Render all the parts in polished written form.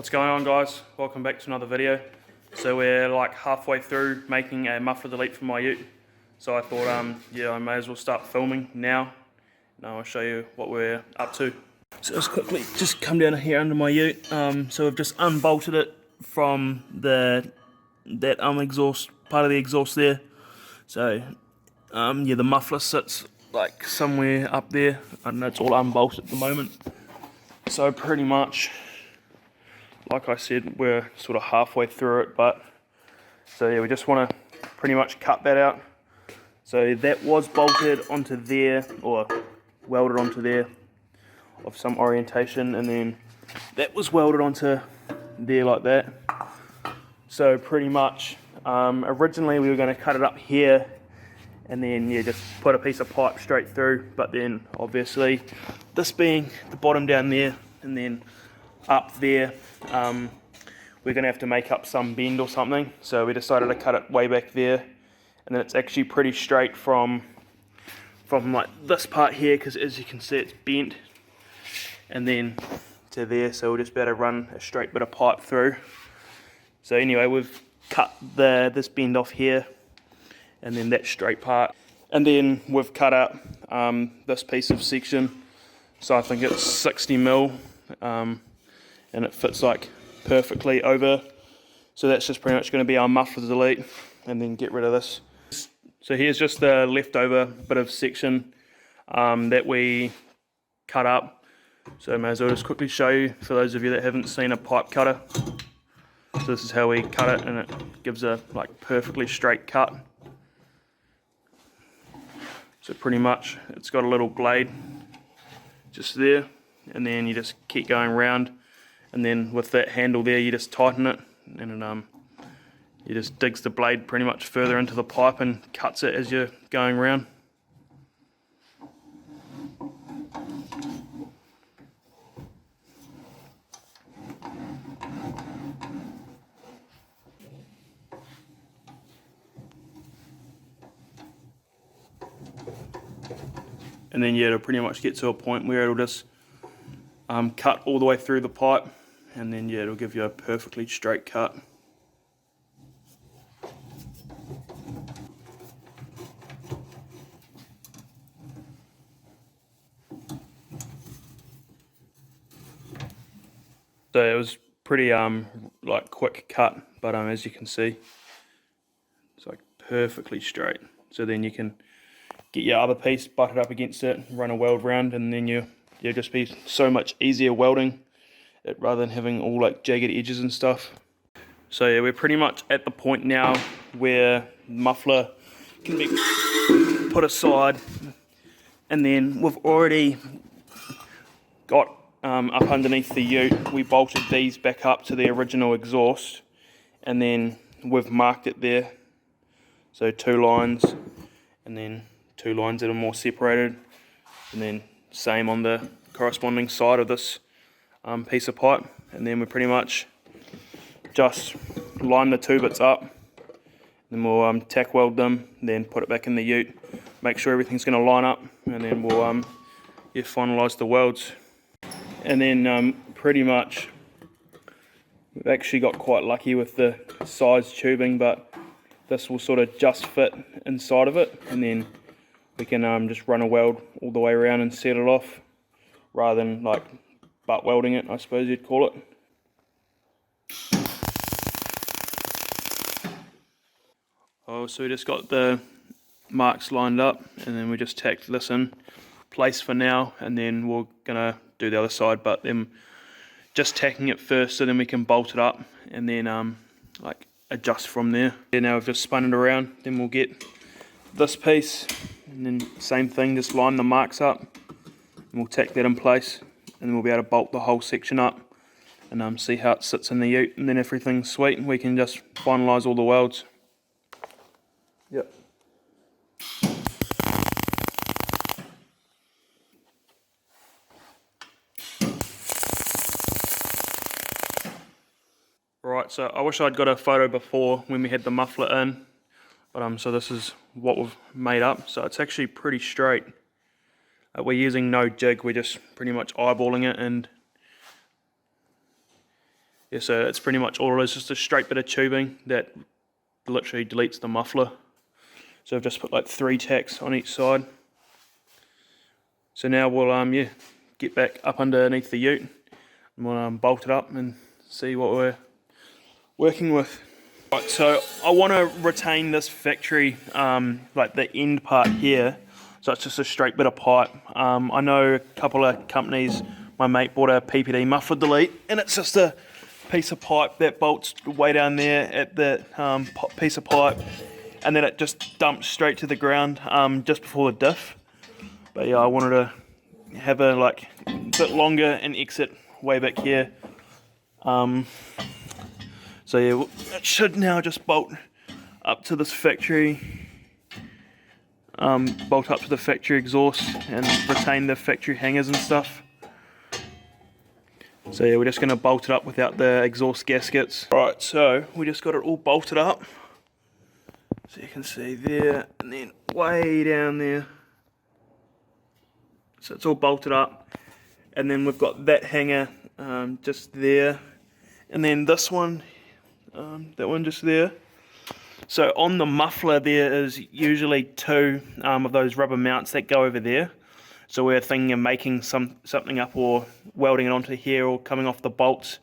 What's going on, guys? Welcome back to another video. So we're like halfway through making a muffler delete for my ute. So I thought, yeah, I may as well start filming now. Now I'll show you what we're up to. So let's quickly just come down here under my ute. So we've just unbolted it from that exhaust, part of the exhaust there. So yeah, the muffler sits like somewhere up there, and it's all unbolted at the moment. So pretty much, like I said, we're sort of halfway through it, but so yeah, we just want to pretty much cut that out. So that was bolted onto there, or welded onto there of some orientation, and then that was welded onto there like that. So pretty much, originally we were going to cut it up here and then yeah, just put a piece of pipe straight through, but then obviously this being the bottom down there and then up there, we're going to have to make up some bend or something, so we decided to cut it way back there, and then it's actually pretty straight from like this part here, because as you can see it's bent, and then to there, so we'll just be able to run a straight bit of pipe through. So anyway, we've cut this bend off here, and then that straight part, and then we've cut out this piece of section, so I think it's 60mm, and it fits like perfectly over. So that's just pretty much going to be our muffler delete, and then get rid of this. So here's just the leftover bit of section that we cut up. So I may as well just quickly show you, for those of you that haven't seen a pipe cutter. So this is how we cut it, and it gives a like perfectly straight cut. So pretty much it's got a little blade just there, and then you just keep going round, and then with that handle there you just tighten it, and it just digs the blade pretty much further into the pipe and cuts it as you're going round. And then yeah, it'll pretty much get to a point where it'll just cut all the way through the pipe, and then yeah, it'll give you a perfectly straight cut. So it was pretty like quick cut, but as you can see, it's like perfectly straight. So then you can get your other piece butted up against it, run a weld round, and then you'll just be so much easier welding it rather than having all like jagged edges and stuff. So yeah, we're pretty much at the point now where the muffler can be put aside, and then we've already got up underneath the ute, we bolted these back up to the original exhaust, and then we've marked it there. So 2 lines, and then 2 lines that are more separated, and then same on the corresponding side of this piece of pipe, and then we pretty much just line the 2 bits up, then we'll tack weld them, then put it back in the ute, make sure everything's going to line up, and then we'll finalise the welds. And then pretty much we've actually got quite lucky with the size tubing, but this will sort of just fit inside of it, and then we can just run a weld all the way around and set it off, rather than like butt welding it, I suppose you'd call it. Oh, so we just got the marks lined up, and then we just tacked this in place for now, and then we're gonna do the other side, but then just tacking it first so then we can bolt it up, and then like adjust from there. Yeah, now we've just spun it around, then we'll get this piece, and then same thing, just line the marks up, and we'll tack that in place, and then we'll be able to bolt the whole section up and see how it sits in the ute, and then everything's sweet and we can just finalise all the welds. Yep. Right, so I wish I'd got a photo before when we had the muffler in, but so this is what we've made up. So it's actually pretty straight. We're using no jig, we're just pretty much eyeballing it, and Yeah, so it's pretty much all it is, just a straight bit of tubing that literally deletes the muffler. So I've just put like 3 tacks on each side. So now we'll get back up underneath the ute and we'll bolt it up and see what we're working with. Right, so I want to retain this factory, like the end part here, so it's just a straight bit of pipe. I know a couple of companies, my mate bought a PPD muffler delete, and it's just a piece of pipe that bolts way down there at the piece of pipe, and then it just dumps straight to the ground just before the diff. But yeah, I wanted to have a bit longer and exit way back here. So yeah, it should now just bolt up to this factory, bolt up to the factory exhaust and retain the factory hangers and stuff. So yeah, we're just going to bolt it up without the exhaust gaskets. Right, so we just got it all bolted up. So you can see there, and then way down there. So it's all bolted up. And then we've got that hanger just there. And then this one, that one just there. So on the muffler there is usually 2 of those rubber mounts that go over there. So we're thinking of making something up or welding it onto here or coming off the bolts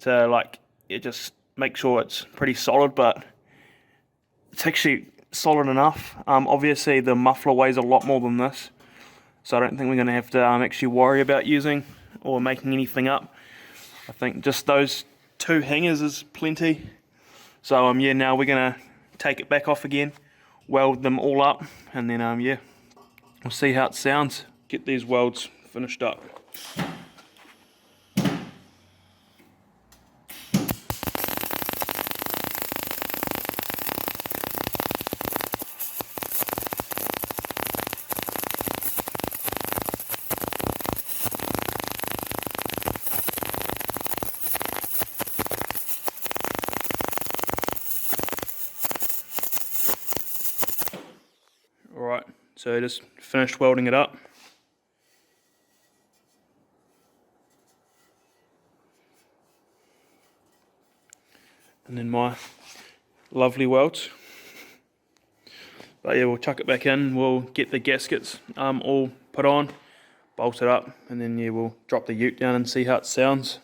to just make sure it's pretty solid, but it's actually solid enough. Obviously the muffler weighs a lot more than this, so I don't think we're going to have to actually worry about using or making anything up. I think just those 2 hangers is plenty. So yeah, now we're going to take it back off again, weld them all up, and then yeah, we'll see how it sounds. Get these welds finished up. Alright, so I just finished welding it up. And then my lovely welds. But yeah, we'll chuck it back in, we'll get the gaskets all put on, bolt it up, and then yeah, we'll drop the ute down and see how it sounds.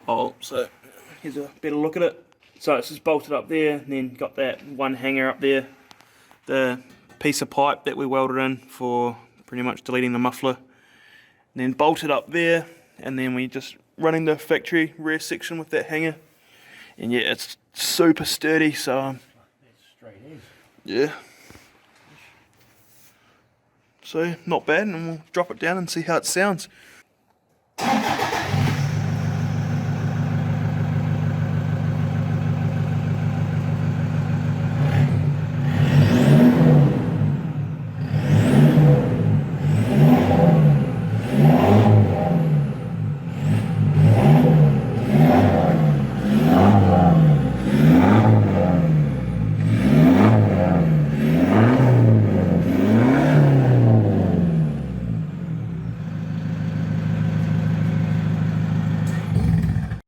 Oh, so here's a better look at it. So it's just bolted up there, and then got that one hanger up there, the piece of pipe that we welded in for pretty much deleting the muffler, and then bolted up there, and then we just running the factory rear section with that hanger. And yeah, it's super sturdy, so yeah. So not bad, and we'll drop it down and see how it sounds.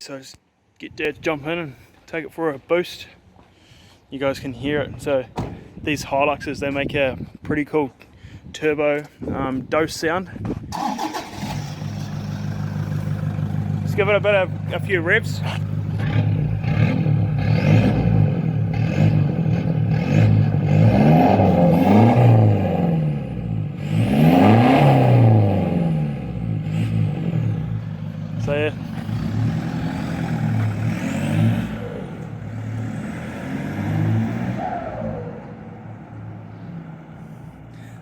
So just get Dad to jump in and take it for a boost. You guys can hear it. So these Hiluxes, they make a pretty cool turbo dose sound. Let's give it a few revs. So yeah.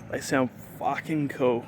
They sound fucking cool.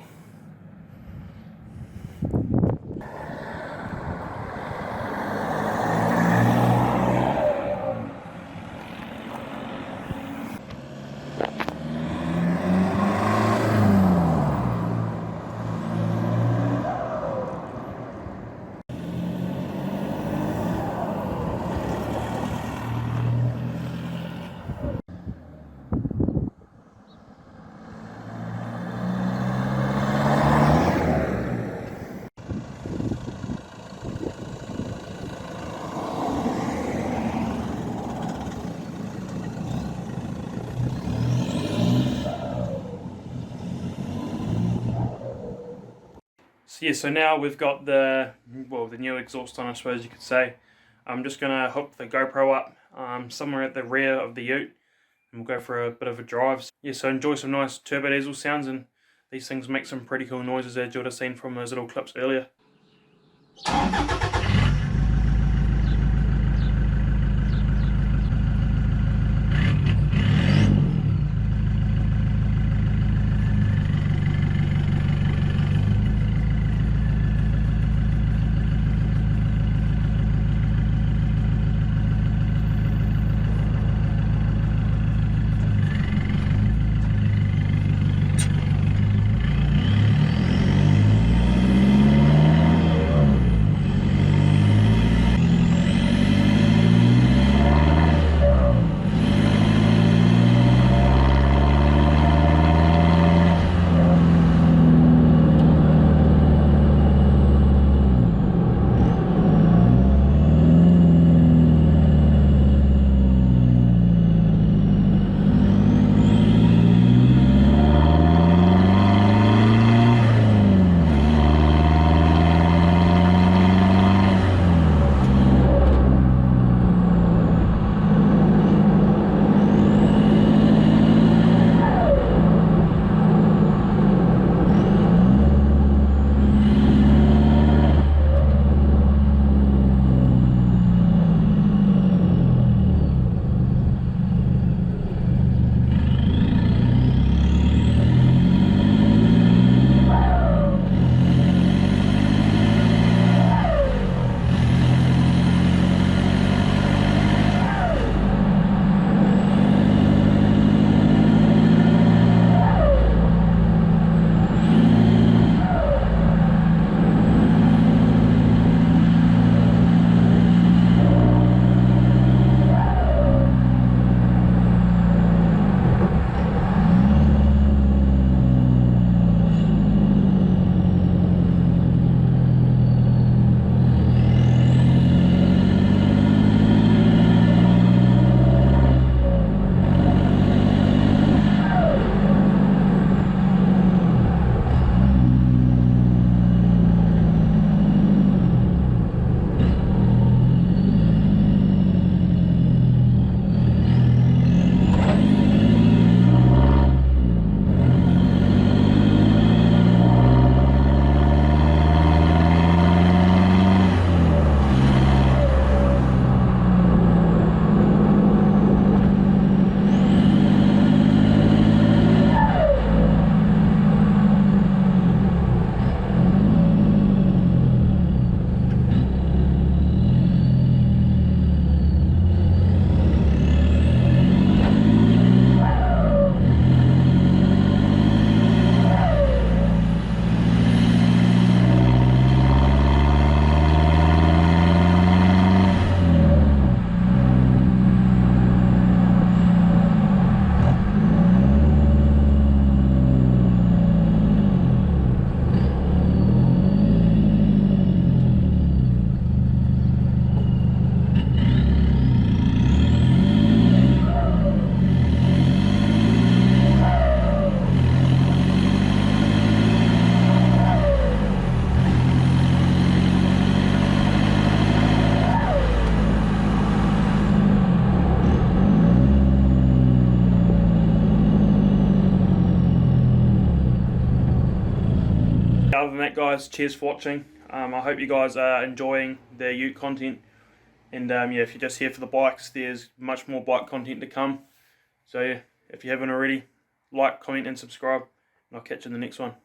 So yeah, so now we've got the new exhaust on, I suppose you could say. I'm just going to hook the GoPro up somewhere at the rear of the ute, and we'll go for a bit of a drive. Yeah, so enjoy some nice turbo diesel sounds, and these things make some pretty cool noises as you would have seen from those little clips earlier. Other than that, guys, cheers for watching. I hope you guys are enjoying the ute content, and yeah, if you're just here for the bikes, there's much more bike content to come. So yeah, if you haven't already, like, comment and subscribe, and I'll catch you in the next one.